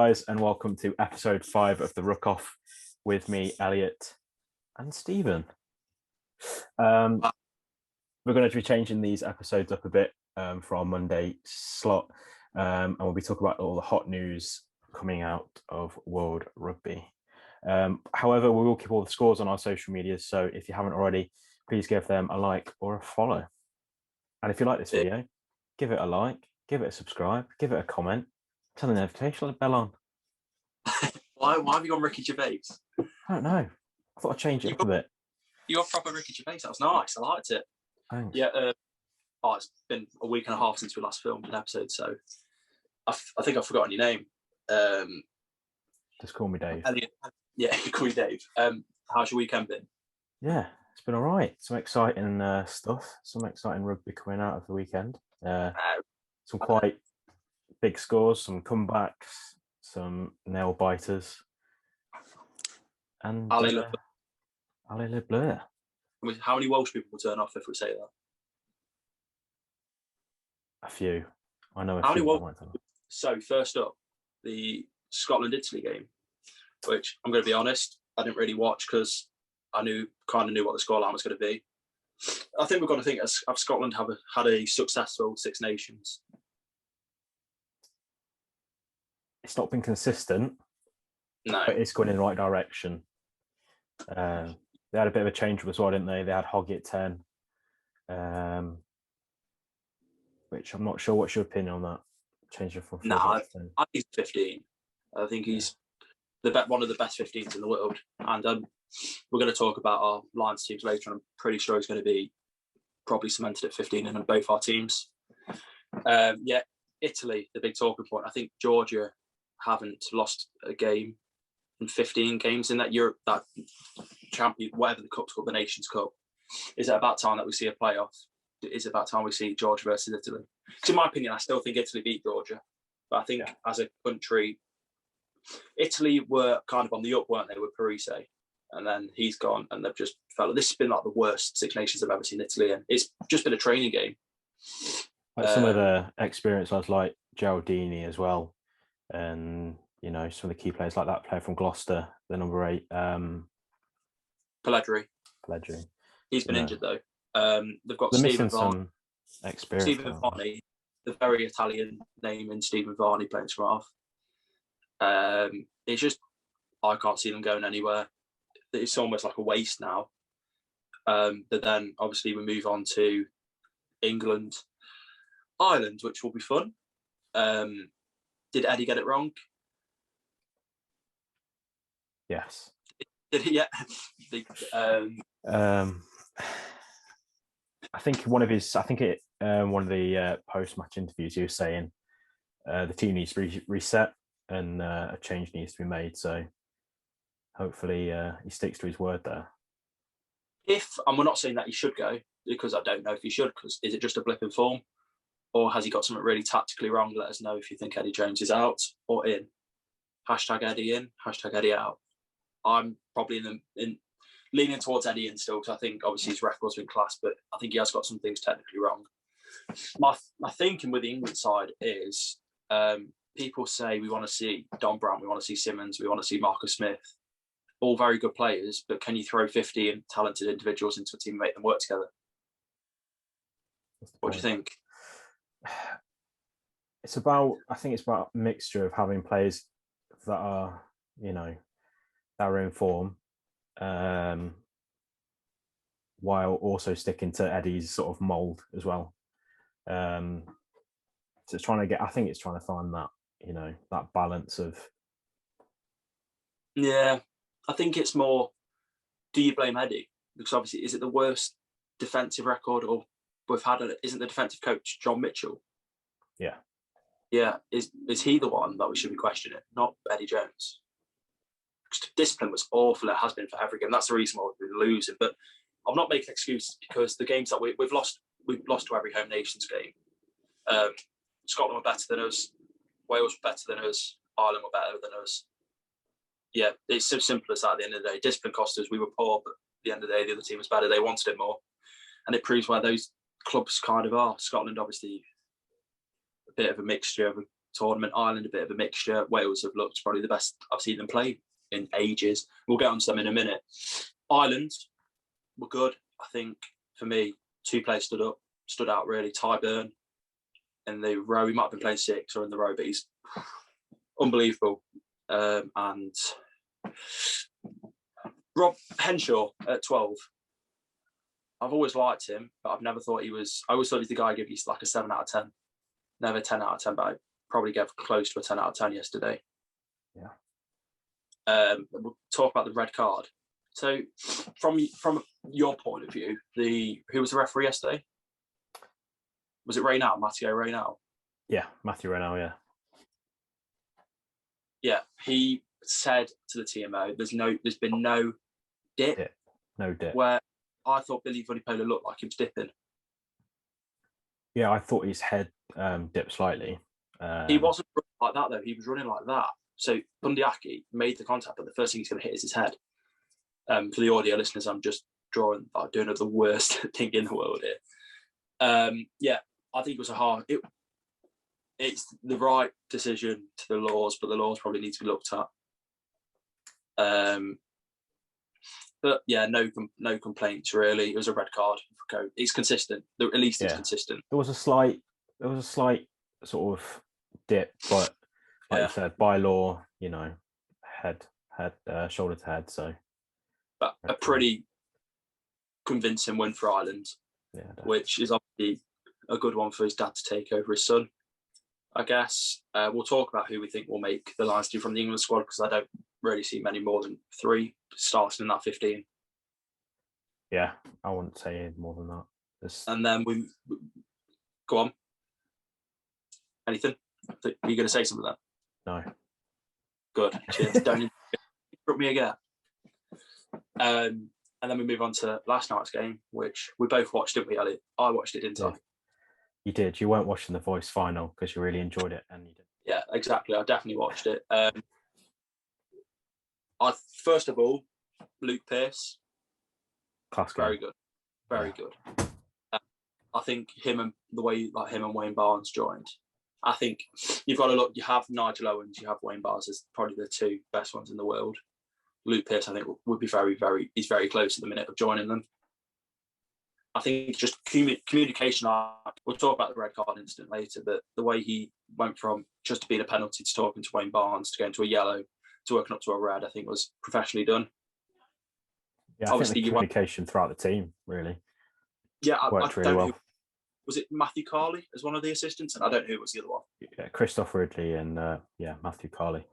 guys, and welcome to episode 5 of the Ruck Off with me, Elliot, and Stephen. We're going to be changing these episodes up a bit for our Monday slot, and we'll be talking about all the hot news coming out of World Rugby. However, we will keep all the scores on our social medias, so if you haven't already, please give them a like or a follow. And if you like this video, give it a like, give it a subscribe, give it a comment, turn the notification bell on. Why have you gone Ricky Gervais? I don't know. I thought I'd change it up a bit. You're proper Ricky Gervais. That was nice. I liked it. Thanks. Yeah. It's been a week and a half since we last filmed an episode, so I think I've forgotten your name. Just call me Dave. Elliot. Yeah, call me Dave. How's your weekend been? Yeah, it's been all right. Some exciting stuff. Some exciting rugby coming out of the weekend. Some quite big scores, some comebacks, some nail biters, and Ali Le Bleu. How many Welsh people will turn off if we say that? A few. I know a How few. many Welsh? So first up, the Scotland-Italy game, which I'm going to be honest, I didn't really watch because I kind of knew what the scoreline was going to be. I think we've got to think as Scotland had a successful Six Nations. It's not been consistent, No, but it's going in the right direction. They had a bit of a change as well, didn't they? They had HAAWK at 10, which I'm not sure. What's your opinion on that? Changing from 4 to 10. I think he's 15. I think he's one of the best 15s in the world. And we're going to talk about our Lions teams later, and I'm pretty sure he's going to be probably cemented at 15 in both our teams. Italy, the big talking point. I think Georgia haven't lost a game in 15 games in that Europe, that champion, whatever the cup's called, the Nations Cup. Is it about time that we see a playoff? Is it about time we see Georgia versus Italy? Because in my opinion, I still think Italy beat Georgia. But I think as a country, Italy were kind of on the up, weren't they, with Parise? And then he's gone, and they've just felt like this has been like the worst Six Nations I've ever seen Italy in. It's just been a training game. Like some of the experience was like Geraldini as well, and some of the key players like that player from Gloucester, the number 8, Pelledri. He's been injured though. They've got Stephen Varney. Experience. Stephen Varney, the very Italian name in Stephen Varney playing scrum half. It's just I can't see them going anywhere. It's almost like a waste now. But then obviously we move on to England, Ireland, which will be fun. Did Eddie get it wrong? Yes. Did he? Yeah. I think one of the post-match interviews, he was saying the team needs to reset and a change needs to be made. So hopefully he sticks to his word there. And we're not saying that he should go, because I don't know if he should, because is it just a blip in form? Or has he got something really tactically wrong? Let us know if you think Eddie Jones is out or in. #Eddie in, #Eddie out. I'm probably leaning towards Eddie in still, because I think obviously his record's been class, but I think he has got some things technically wrong. My thinking with the England side is people say we want to see Don Brown, we want to see Simmons, we want to see Marcus Smith. All very good players, but can you throw 50 talented individuals into a team and make them work together? What do you think? I think it's about a mixture of having players that are, that are in form, while also sticking to Eddie's sort of mould as well. So it's trying to find that, that balance of. Yeah, I think it's more, do you blame Eddie? Because obviously, is it the worst defensive record or we've had? Isn't the defensive coach John Mitchell? Yeah. Yeah, is he the one that we should be questioning, not Eddie Jones? Because discipline was awful. It has been for every game. That's the reason why we've been losing. But I'm not making excuses, because the games that we've lost to every home nations game. Scotland were better than us. Wales were better than us. Ireland were better than us. Yeah, it's so simple as that at the end of the day. Discipline cost us. We were poor, but at the end of the day, the other team was better. They wanted it more. And it proves where those clubs kind of are. Scotland, obviously, a bit of a mixture of tournament. Ireland, a bit of a mixture. Wales have looked probably the best I've seen them play in ages. We'll get on to them in a minute. Ireland were good. I think for me, 2 players stood out really. Ty Byrne in the row. He might have been playing 6 or in the row, but he's unbelievable. And Rob Henshaw at 12. I've always liked him, but I've never thought he was. I always thought he's the guy who gives you like a 7 out of 10. Never 10 out of 10, but I probably gave close to a 10 out of 10 yesterday. Yeah. We'll talk about the red card. So, from your point of view, who was the referee yesterday? Was it Reynal, Matteo Reynal? Yeah, Matthew Reynal, yeah. Yeah, he said to the TMO, there's been no dip. No dip. Where I thought Billy Vunipola looked like he was dipping. Yeah, I thought his head dipped slightly. He wasn't running like that, though. He was running like that. So Bundyaki made the contact, but the first thing he's going to hit is his head. For the audio listeners, I'm just doing the worst thing in the world here. Yeah, I think it was it's the right decision to the laws, but the laws probably need to be looked at. But yeah, no complaints really. It was a red card. It's consistent. At least it's consistent. There was a slight sort of dip, but like you said, by law, head, shoulder to head. So, but a pretty convincing win for Ireland, which is obviously a good one for his dad to take over his son. I guess we'll talk about who we think will make the Lions team from the England squad, because I don't really see many more than 3 starting in that 15. Yeah, I wouldn't say more than that. And then we go on. Anything? Are you going to say something then? No. Good. Cheers. Don't interrupt me again. And then we move on to last night's game, which we both watched, didn't we, Elliot? I watched it, didn't I? You did. You weren't watching the Voice final because you really enjoyed it, and you did. Yeah, exactly. I definitely watched it. First of all, Luke Pearce. Class game. Very good. Very good. I think him and Wayne Barnes joined. I think you've got to look. You have Nigel Owens, you have Wayne Barnes as probably the 2 best ones in the world. Luke Pearce, I think, would be he's very close at the minute of joining them. I think just communication. We'll talk about the red card incident later, but the way he went from just being a penalty to talking to Wayne Barnes to going to a yellow to working up to a red, I think was professionally done. Yeah, I think the communication throughout the team really. Yeah, worked really well. Was it Matthew Carley as one of the assistants? And I don't know who was the other one. Yeah, Christoph Ridley and Matthew Carley.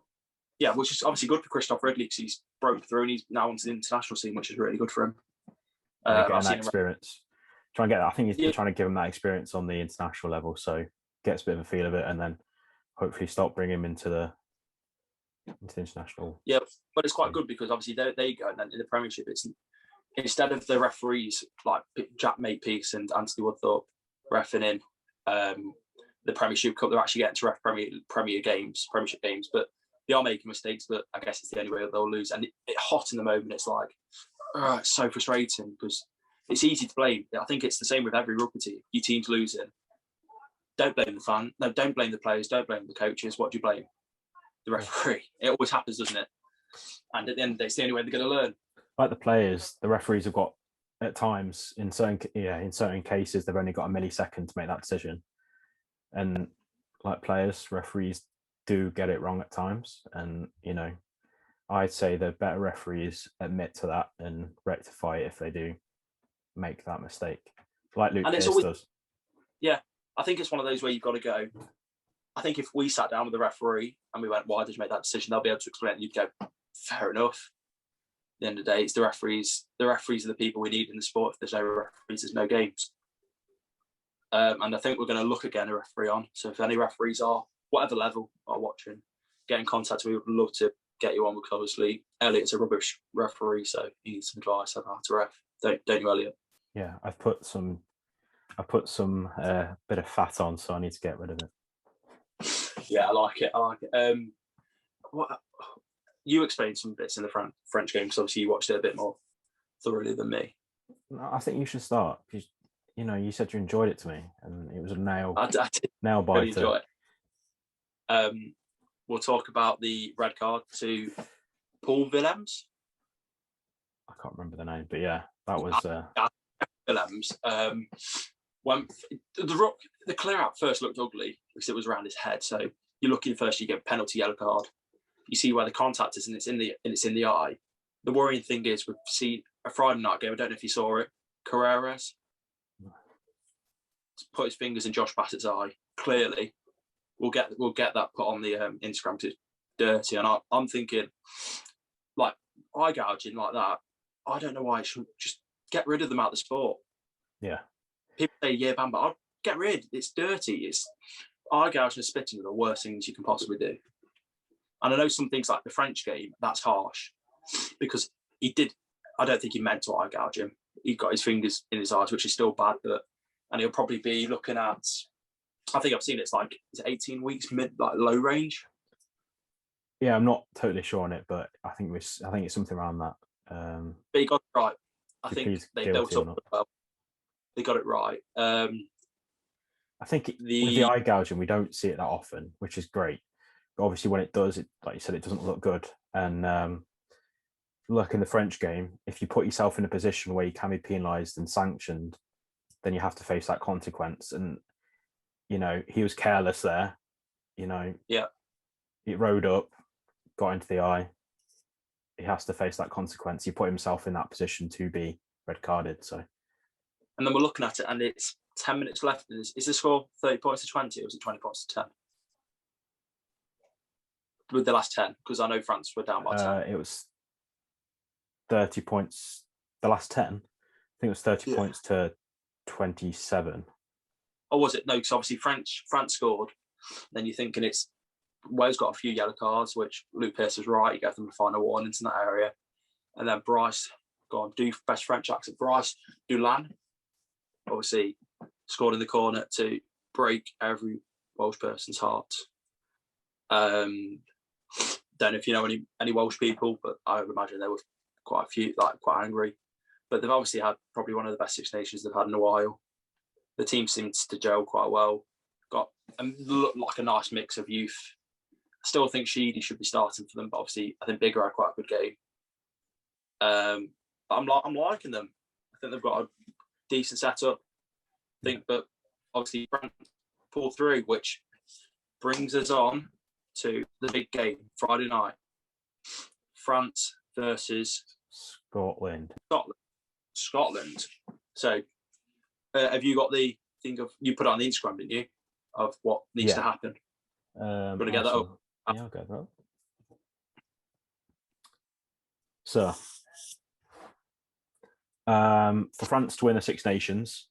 Yeah, which is obviously good for Christoph Ridley because he's broke through and he's now onto the international scene, which is really good for him. Getting that experience. Try and get that. I think he's trying to give him that experience on the international level, so gets a bit of a feel of it, and then hopefully start bringing him into the international. Yeah, but it's quite good because obviously there you go. And then in the Premiership, it's instead of the referees like Jack Makepeace and Anthony Woodthorpe reffing in the Premiership Cup, they're actually getting to ref Premiership games, but they are making mistakes. But I guess it's the only way that they'll lose. And it's hot in the moment. It's like, it's so frustrating because it's easy to blame. I think it's the same with every rugby team. Your team's losing. Don't blame the fan. No, don't blame the players. Don't blame the coaches. What do you blame? The referee. It always happens, doesn't it? And at the end of the day, it's the only way they're going to learn. Like the players, the referees have got at times in certain cases they've only got a millisecond to make that decision, and like players, referees do get it wrong at times, and I'd say the better referees admit to that and rectify it if they do make that mistake, like Luke Pearce does. Yeah, I think it's one of those where you've got to go. I think if we sat down with the referee and we went, "Why did you make that decision?" They'll be able to explain it, and you'd go, "Fair enough." At the end of the day, it's the referees. The referees are the people we need in the sport. If there's no referees, there's no games. And I think we're going to look again a referee on. So if any referees are, whatever level, are watching, get in contact. We would love to get you on, because obviously Elliot's a rubbish referee, so he needs some advice on how to ref. Don't you, Elliot? Yeah, I put some bit of fat on, so I need to get rid of it. Yeah, I like it. What you explained some bits in the French game, because obviously you watched it a bit more thoroughly than me. I think you should start, because you said you enjoyed it to me, and it was a nail I did nail really biter. enjoy it. We'll talk about the red card to Paul Willems. I can't remember the name, but yeah, that was Willems. When the clear out first looked ugly because it was around his head. So you're looking first, you get a penalty yellow card. You see where the contact is, and it's in the eye. The worrying thing is we've seen a Friday night game. I don't know if you saw it. Carreras put his fingers in Josh Bassett's eye. Clearly, we'll get that put on the Instagram because it's dirty. And I'm thinking, like, eye gouging like that. I don't know why it should just get rid of them out of the sport. Yeah. People say ban, but I'd get rid. It's dirty. It's eye gouging and spitting are the worst things you can possibly do. And I know some things like the French game, that's harsh because he did. I don't think he meant to eye gouge him. He got his fingers in his eyes, which is still bad. And he'll probably be looking at. I think I've seen it's like 18 weeks low range. Yeah, I'm not totally sure on it, but I think it's something around that. But he got it right. I think they built up well. They got it right. I think with the eye gouging, we don't see it that often, which is great. But obviously, when it does, like you said, it doesn't look good. And look, in the French game, if you put yourself in a position where you can be penalised and sanctioned, then you have to face that consequence. And he was careless there. Yeah, it rode up, got into the eye. He has to face that consequence. He put himself in that position to be red carded. So, and then we're looking at it, and it's 10 minutes left. Is the score 30 points to 20, or is it 20 points to 10? With the last 10, because I know France were down by 10. It was 30 points. The last 10, I think it was 30 points to 27. Or was it? No, because obviously France scored. Then you're thinking it's Wales got a few yellow cards, which Luke Pearce was right. He gave them the final warnings in that area. And then Bryce, go on, do best French accent. Bryce Dulin, obviously, scored in the corner to break every Welsh person's heart. Don't know if you know any Welsh people, but I would imagine there were quite a few, quite angry. But they've obviously had probably one of the best Six Nations they've had in a while. The team seems to gel quite well. Got looked like a nice mix of youth. I still think Sheedy should be starting for them, but obviously I think Bigger had quite a good game. But I'm liking them. I think they've got a decent setup. I think, but obviously France pull through, which brings us on to the big game Friday night. France versus Scotland. So, have you got the thing of you put it on the Instagram, didn't you, of what needs to happen? I'm going to get that up. Yeah, I'll get that up. So, for France to win the Six Nations,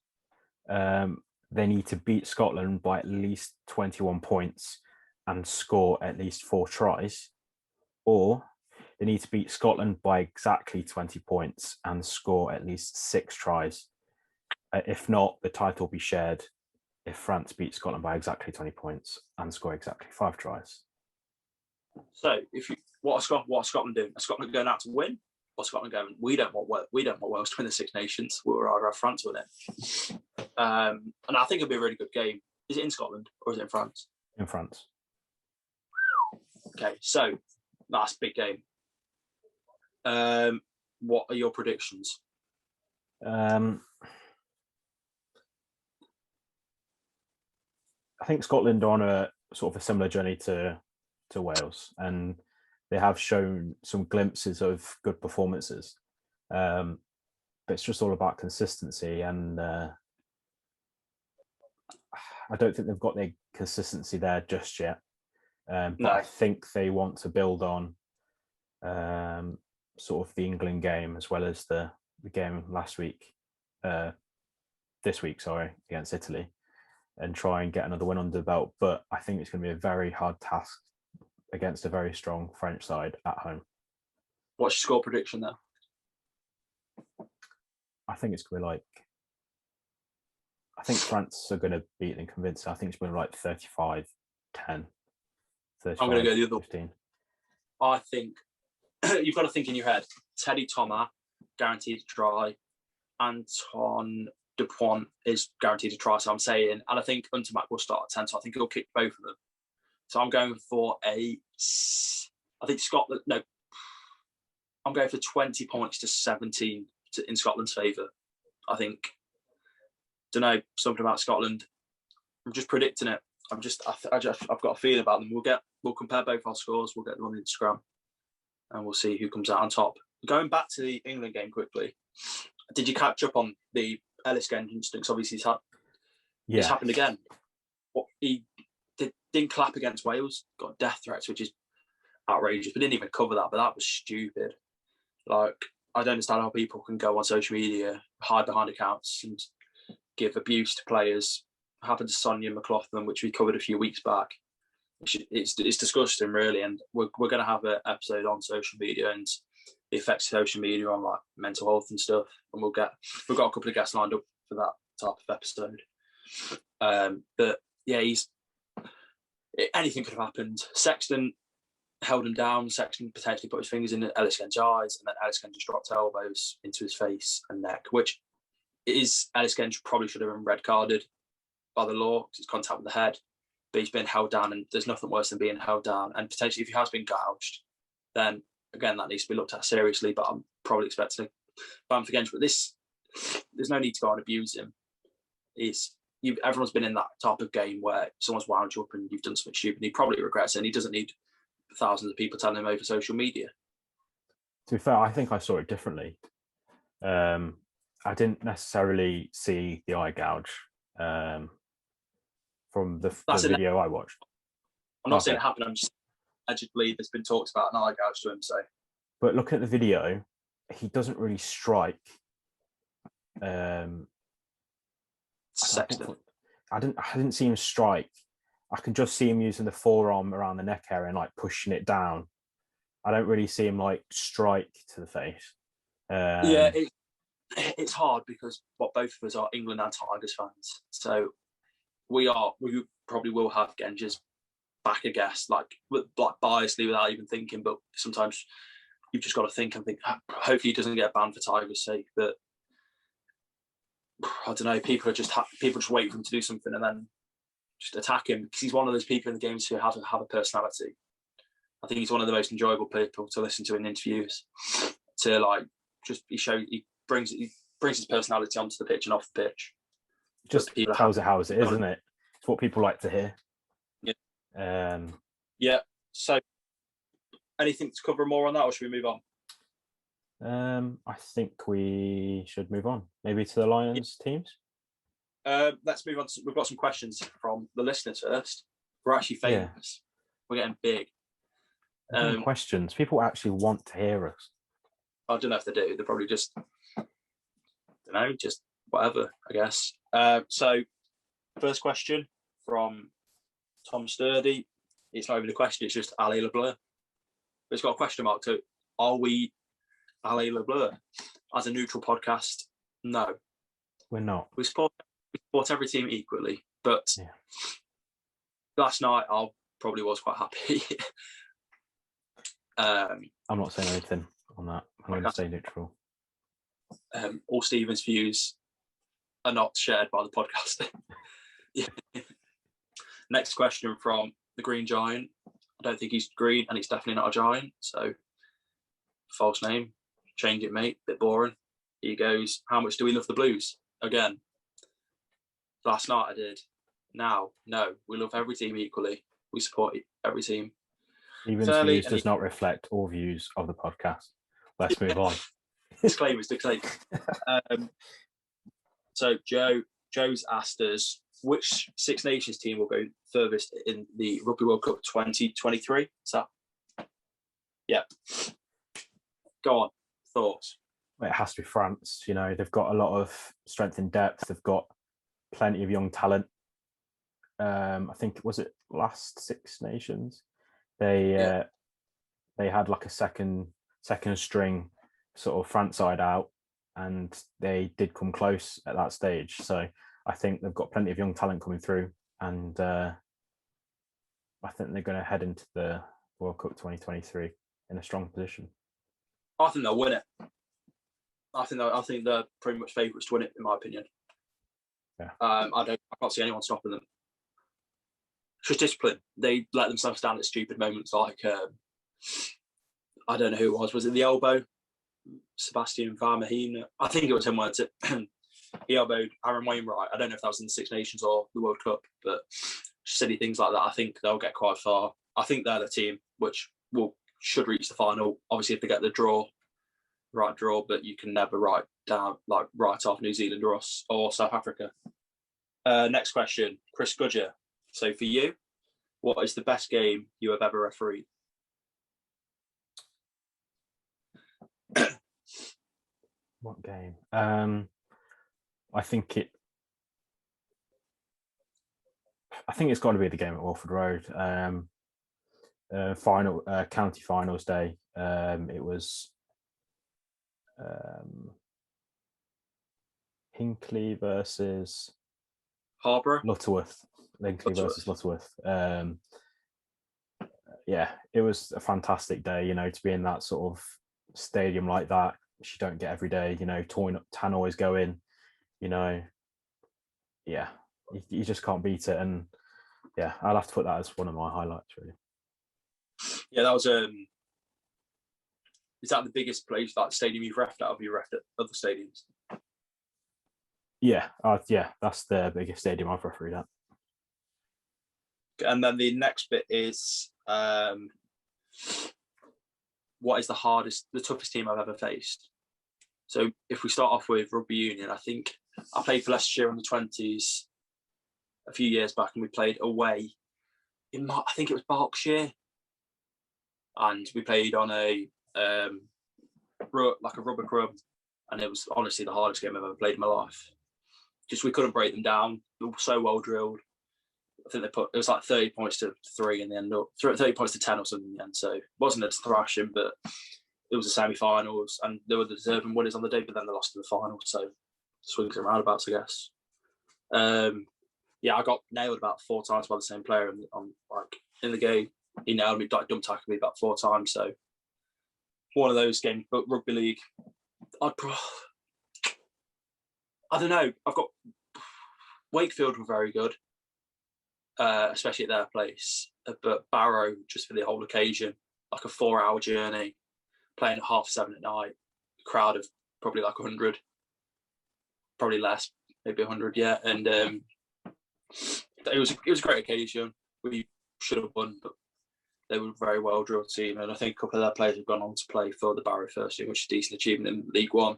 they need to beat Scotland by at least 21 points and score at least 4 tries, or they need to beat Scotland by exactly 20 points and score at least 6 tries. If not, the title will be shared if France beats Scotland by exactly 20 points and score exactly 5 tries. So, what are Scotland doing? Are Scotland going out to win, or Scotland going? We don't want Wales to win the Six Nations. We'd rather have France win it. And I think it'll be a really good game. Is it in Scotland or is it in France? In France. Okay, so that's a big game. What are your predictions? I think Scotland are on a sort of a similar journey to Wales, and they have shown some glimpses of good performances. But it's just all about consistency, and I don't think they've got the consistency there just yet. But no. I think they want to build on sort of the England game as well as the game this week, against Italy, and try and get another win under the belt. But I think it's going to be a very hard task against a very strong French side at home. What's your score prediction there? I think it's going to be I think France are going to beat them convincing. I think it's going to be 35-10. I'm going to go the other 15. I think you've got to think in your head. Teddy Thomas, guaranteed to try. Anton Dupont is guaranteed to try. So I'm saying, and I think Untermatt will start at 10. So I think he'll kick both of them. So I'm going for I think Scotland. No, I'm going for 20 points to 17 in Scotland's favour. I think. Don't know, something about Scotland. I'm just predicting it. I've got a feeling about them. We'll compare both our scores. We'll get them on Instagram, and we'll see who comes out on top. Going back to the England game quickly, did you catch up on the Ellis Genge instance? Obviously, it's happened again. He didn't clap against Wales, got death threats, which is outrageous. We didn't even cover that, but that was stupid. Like, I don't understand how people can go on social media, hide behind accounts, and give abuse to players. It happened to Sonia McLaughlin, which we covered a few weeks back. It's disgusting, really, and we're going to have an episode on social media and the effects of social media on like mental health and stuff. And we've got a couple of guests lined up for that type of episode. But yeah, anything could have happened. Sexton held him down. Sexton potentially put his fingers in Ellis Genge's eyes, and then Ellis Genge just dropped elbows into his face and neck, which is Ellis Genge probably should have been red carded by the law because it's contact with the head. But he's been held down, and there's nothing worse than being held down. And potentially, if he has been gouged, then again that needs to be looked at seriously. But I'm probably expecting a ban for Genge. But there's no need to go and abuse him. Everyone's been in that type of game where someone's wound you up and you've done something stupid. He probably regrets it, and he doesn't need thousands of people telling him over social media. To be fair, I think I saw it differently. I didn't necessarily see the eye gouge from the video I watched. I'm not saying it happened. I'm just allegedly there's been talks about an eye gouge to him. So, but looking at the video, he doesn't really strike. Sexton. I didn't see him strike. I can just see him using the forearm around the neck area and like pushing it down. I don't really see him like strike to the face. Yeah, it's hard because both of us are England and Tigers fans, so we probably will have Genge's back, I guess, like biasly without even thinking. But sometimes you've just got to think and think. Hopefully, he doesn't get banned for Tigers' sake. But I don't know. People just wait for him to do something and then just attack him because he's one of those people in the games who have a personality. I think he's one of the most enjoyable people to listen to in interviews. To like just he brings his personality onto the pitch and off the pitch. Just tells it how it is, isn't it? It's what people like to hear. Yeah. Yeah. So, anything to cover more on that, or should we move on? I think we should move on. Maybe to the Lions teams. Let's move on. We've got some questions from the listeners first. We're actually famous. Yeah. We're getting big. Questions. People actually want to hear us. I don't know if they do. They're probably just, just whatever, I guess. So, first question from Tom Sturdy. It's not even a question, it's just Allez Le Bleu. But it's got a question mark too. Are we Allez Le Bleu? As a neutral podcast, no. We're not. We support every team equally. But last night, I probably was quite happy. I'm not saying anything on that. I'm going to stay neutral. All Stephen's views are not shared by the podcast. Next question from the Green Giant. I don't think he's green, and he's definitely not a giant. So, false name. Change it, mate. Bit boring. He goes, how much do we love the Blues? Again. Last night I did. Now, no. We love every team equally. We support every team. Stephen's views does not reflect all views of the podcast. Let's move on. Disclaimers. So Joe's asked us which Six Nations team will go furthest in the Rugby World Cup 2023. So, yeah. Go on. Thoughts? It has to be France. You know, they've got a lot of strength in depth. They've got plenty of young talent. I think, was it last Six Nations? They had like a second string sort of France side out, and they did come close at that stage. So I think they've got plenty of young talent coming through, and I think they're going to head into the World Cup 2023 in a strong position. I think they'll win it. I think they're pretty much favourites to win it, in my opinion. Yeah. I can't see anyone stopping them. just discipline. They let themselves down at stupid moments, like I don't know who it was. Was it the elbow? Sebastian Vermeulen. I think it was him. Words it. He elbowed Aaron Wainwright. I don't know if that was in the Six Nations or the World Cup, but silly things like that. I think they'll get quite far. I think they're the team which should reach the final. Obviously, if they get the right draw, but you can never write off New Zealand or South Africa. Next question, Chris Gudger. So for you, what is the best game you have ever refereed? What game? I think it's got to be the game at Walford Road. County finals day. It was Hinckley versus Harborough. Lutterworth. Versus Lutterworth. Yeah, it was a fantastic day. To be in that sort of stadium like that, which you don't get every day. Tannoy's going. Yeah, you just can't beat it. And yeah, I'll have to put that as one of my highlights, really. Yeah, that was is that the biggest place, that stadium you've reffed out of? You reffed at other stadiums? Yeah, that's the biggest stadium I've refereed at. And then the next bit is what is the toughest team I've ever faced? So if we start off with rugby union, I think I played for Leicestershire in the 20s a few years back, and we played away in, I think it was Berkshire, and we played on a rubber crumb, and it was honestly the hardest game I've ever played in my life. Just we couldn't break them down. They were so well drilled. I think it was like 30 points to 3 in the end, or 30 points to 10 or something in the end. So it wasn't a thrashing, but it was the semi-finals, and they were the deserving winners on the day, but then they lost in the final. So swings and roundabouts, I guess. Yeah, I got nailed about 4 times by the same player in the game. He nailed me, dumb tackled me about 4 times. So one of those games. But rugby league, I don't know. I've got Wakefield were very good, especially at their place. But Barrow, just for the whole occasion, like a 4-hour journey, playing at 7:30 at night, a crowd of probably like 100, probably less, maybe 100, yeah. And it was a great occasion. We should have won, but they were a very well drilled team, and I think a couple of their players have gone on to play for the Barrow first team, which is a decent achievement in League One.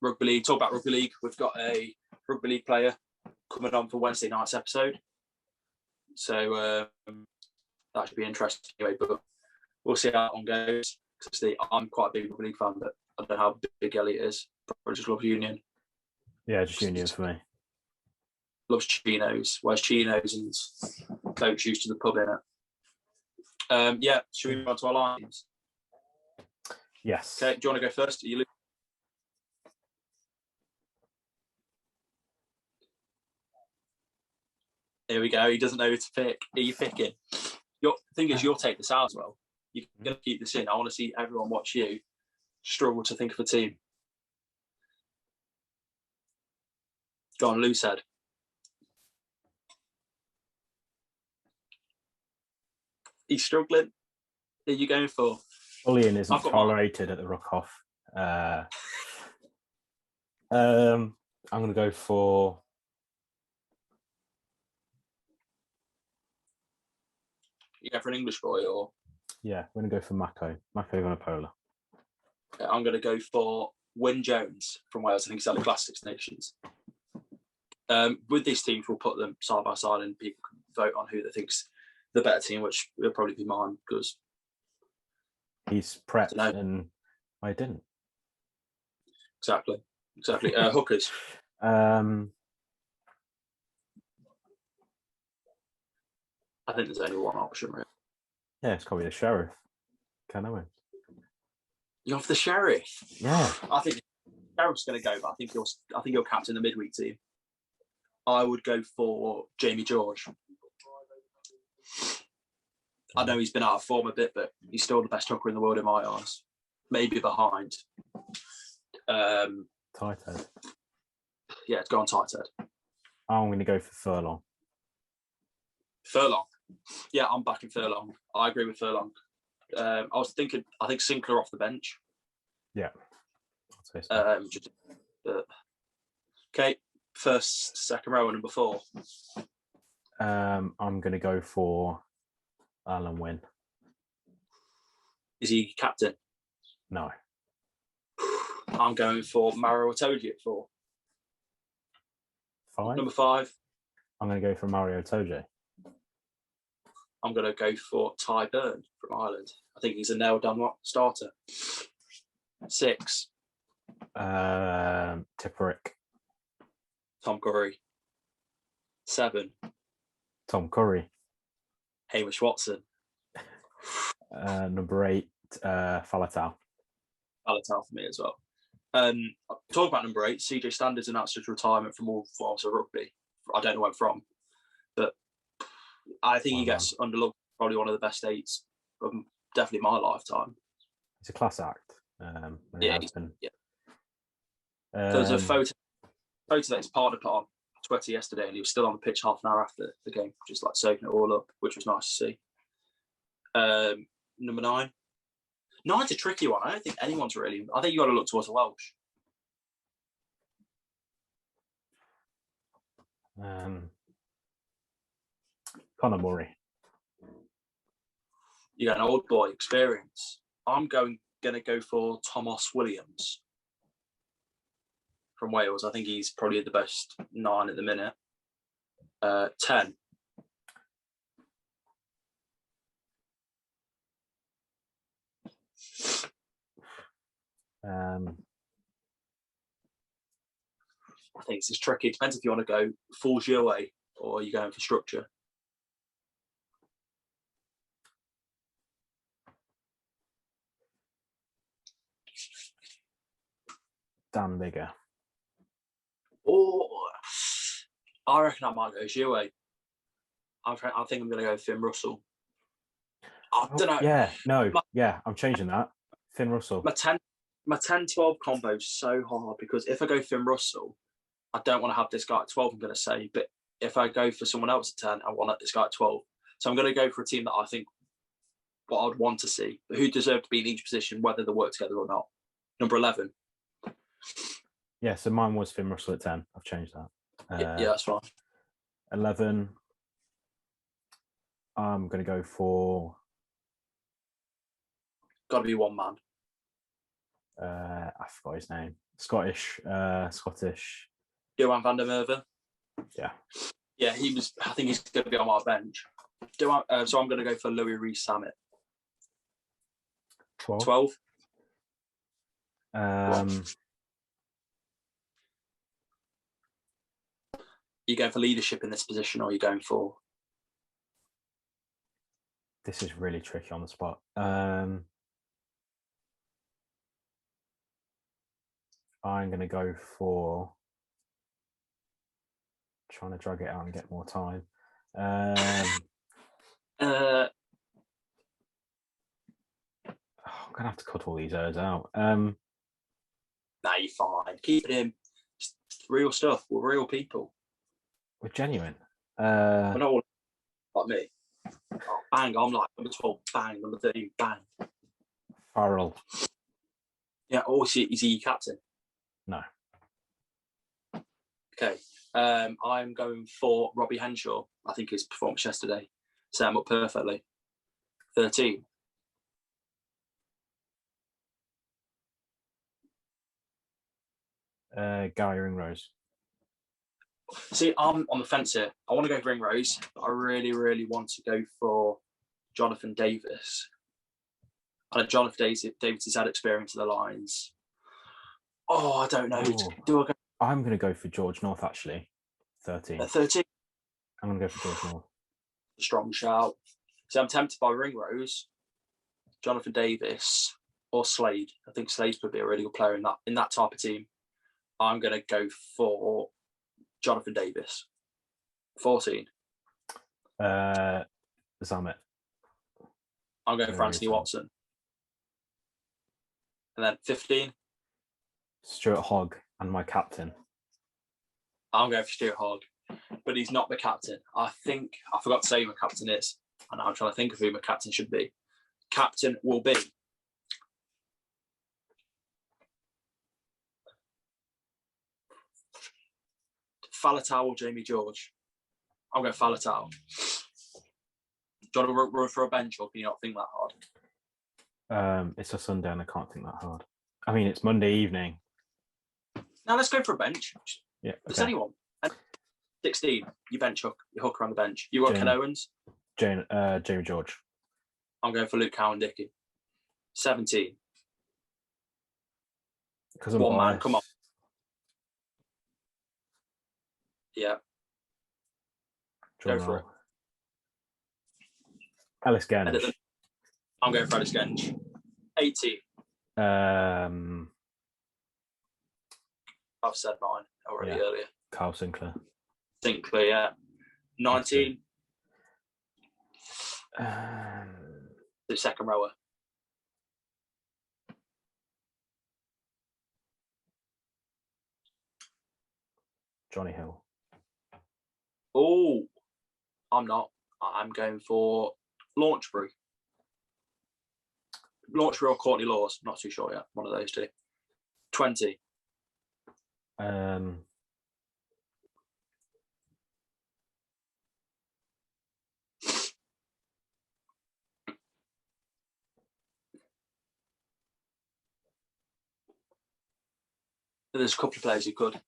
Rugby league. Talk about rugby league. We've got a rugby league player coming on for Wednesday night's episode, so that should be interesting anyway. But we'll see how that one goes. Because I'm quite a big rugby league fan, but I don't know how big Elliot is. Probably just loves Union. Yeah, just Union for me. Loves chinos. Wears chinos and coat shoes to the pub, innit? Yeah, should we move on to our lines? Yes. Okay, do you want to go first? Are you Here we go. He doesn't know who to pick. Are you picking? The thing is, you'll take this out as well. You're going to keep this in. I want to see everyone watch you struggle to think of a team. Go on, loose head. He's struggling. Who are you going for? Bullying isn't tolerated at the Ruck. I'm going to go for... You go for an English boy, or? Yeah, I'm going to go for Mako Vanapola. I'm going to go for Wyn Jones from Wales. I think he's at the Class Six Nations. With these teams, we'll put them side by side, and people can vote on who they think's the better team, which will probably be mine, because he's prepped and I didn't. Exactly. Hookers. I think there's only one option, really. Yeah, it's probably the Sheriff. Can I win? You're off the Sheriff. Yeah. I think Sheriff's going to go, but I think you're captain the midweek team. I would go for Jamie George. I know he's been out of form a bit, but he's still the best hooker in the world in my eyes. Maybe behind. Tight head. Yeah, go on tight head. I'm going to go for Furlong. Furlong. Yeah, I'm backing Furlong. I agree with Furlong. I was thinking, I think Sinclair off the bench. Yeah. I'd say so. Okay, first, second row, number 4. I'm going to go for Alan Wynne. Is he captain? No. I'm going for Mario Itoje at 4. 5. Number 5. I'm going to go for Mario Itoje. I'm going to go for Ty Byrne from Ireland. I think he's a nailed-down starter. 6. Tipperick. Tom Curry. 7. Tom Curry. Hamish Watson. Number 8, Faletau. Faletau for me as well. Talk about number 8. CJ Standards announced his retirement from all forms of rugby. I don't know where from, but I think he gets underlooked. Probably one of the best 8s of definitely my lifetime. It's a class act. Yeah. There was a photo that his partner put on Twitter yesterday, and he was still on the pitch half an hour after the game, just like soaking it all up, which was nice to see. Number 9. 9's a tricky one. I don't think anyone's really. I think you got to look towards the Welsh. Conor Murray. You got an old boy experience. I'm going to go for Thomas Williams from Wales. I think he's probably the best 9 at the minute. 10. I think it's tricky. It depends if you want to go full Gillet or you're going for structure. Dan Bigger. Oh, I reckon I might go Gillet. I think I'm going to go Finn Russell. I don't know. I'm changing that. Finn Russell. My 10-12 combo is so hard because if I go Finn Russell, I don't want to have this guy at 12, I'm going to say. But if I go for someone else at 10, I want this guy at 12. So I'm going to go for a team that I think what I'd want to see, but who deserve to be in each position, whether they work together or not. Number 11. Yeah, so mine was Finn Russell at 10. I've changed that. Yeah, that's fine. 11. I'm going to go for... Got to be one man. I forgot his name. Scottish. Johan van der Merwe. Yeah. Yeah, he was. I think he's going to be on our bench. So I'm going to go for Louis Rees-Zammit. 12. You going for leadership in this position, or are you going for? This is really tricky on the spot. I'm going to go for trying to drag it out and get more time. I'm going to have to cut all these errors out. Nah, you're fine. Keep it in. It's real stuff. We're real people. We're genuine. We're not all like me. Oh, bang, I'm like number 12, bang, number 13, bang. Farrell. Yeah, is he your captain? No. Okay. I'm going for Robbie Henshaw. I think his performance yesterday set him up perfectly. 13. Gary Ringrose. See, I'm on the fence here. I want to go for Ringrose, but I really, really want to go for Jonathan Davis. I know Jonathan Davis has had experience in the Lions. Oh, I don't know. Do I go? I'm going to go for George North, actually. 13. 13? I'm going to go for George North. Strong shout. So I'm tempted by Ringrose, Jonathan Davis, or Slade. I think Slade could be a really good player in that type of team. I'm going to go for Jonathan Davis. 14. Zammit. I'm going for Anthony Watson. And then 15. Stuart Hogg and my captain. I'm going for Stuart Hogg. but he's not the captain. I forgot to say who my captain is, and I'm trying to think of who my captain should be. Captain will be Faletau or Jamie George. I'll go Faletau. Do you want to run for a bench, or can you not think that hard? It's a Sunday and I can't think that hard. I mean, it's Monday evening. Now let's go for a bench. Yeah. Does anyone? 16, you bench HAAWK. You HAAWK around the bench. You got Ken Owens. Jamie George. I'm going for Luke Cowan-Dickie. 17. Because I'm one biased. man, come on. Yeah. Go for it. Ellis Genge. I'm going for Ellis Genge. 18. I've said mine already earlier. Carl Sinclair. Sinclair, yeah. 19. The second rower. Johnny Hill. Oh, I'm not. I'm going for Launchbury. Launchbury or Courtney Laws. Not too sure yet. One of those two. 20. There's a couple of players who could.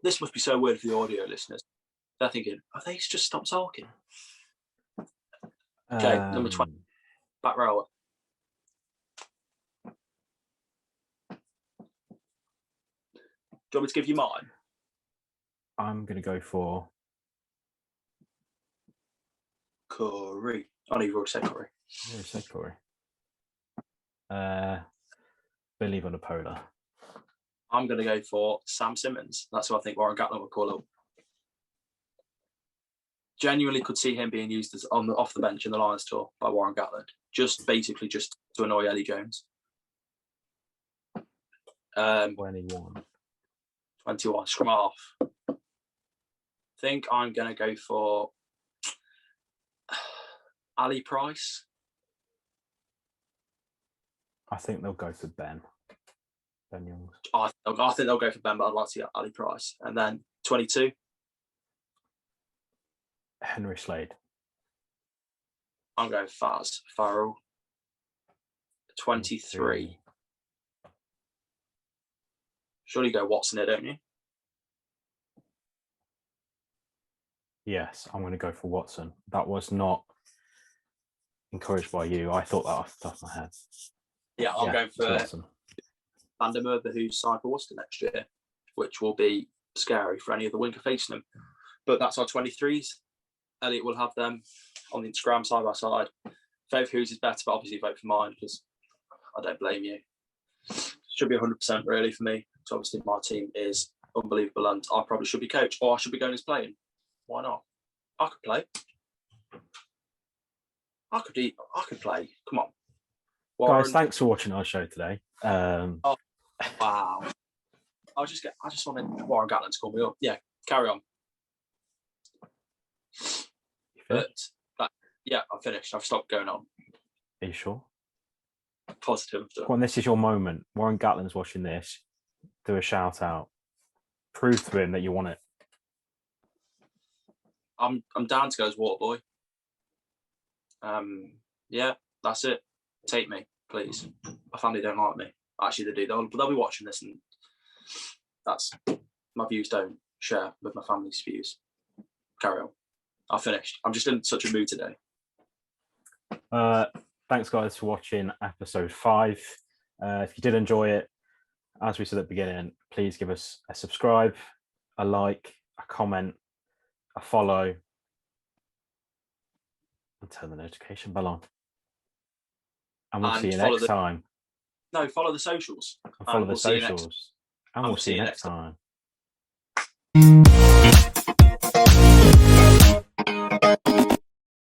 This must be so weird for the audio listeners. They're thinking, oh, they just stopped talking. Okay, number 20. Back rower. Do you want me to give you mine? I'm going to go for Curry. Oh, no, you've already said Curry. I said Curry. Billy Vunipola. I'm going to go for Sam Simmons. That's who I think Warren Gatland would call up. Genuinely could see him being used as off the bench in the Lions tour by Warren Gatland. Just to annoy Eddie Jones. 21. 21. Scrum half. I think I'm going to go for Ali Price. I think they'll go for Ben Youngs. I think they'll go for Ben, but I'd like to see Ali Price. And then 22. Henry Slade. I'm going Faz Farrell. 23. Surely you go Watson here, don't you? Yes, I'm going to go for Watson. That was not encouraged by you. I thought that off the top of my head. Yeah, I'm going for Watson. Vandermeer, who's signed for Worcester next year, which will be scary for any of the winker facing them. But that's our 23s. Elliot will have them on the Instagram side by side. Vote for whose is better, but obviously vote for mine because I don't blame you. Should be 100% really for me. So obviously my team is unbelievable and I probably should be coach or I should be going as playing. Why not? I could play. I could play. Come on. Warren. Guys, thanks for watching our show today. Oh, wow. I just wanted Warren Gatland to call me up. Yeah, carry on. But yeah, I'm finished. I've stopped going on. Are you sure? Positive. Well, this is your moment. Warren Gatland's watching this. Do a shout out. Prove to him that you want it. I'm down to go as Waterboy. Yeah, that's it. Take me, please. My family don't like me. Actually, they do. They'll be watching this, and that's my views. Don't share with my family's views. Carry on. I've finished. I'm just in such a mood today. Thanks, guys, for watching episode 5. If you did enjoy it, as we said at the beginning, please give us a subscribe, a like, a comment, a follow, and turn the notification bell on. And we'll see you next time. No, follow the socials. And follow the socials. And we'll see you next time.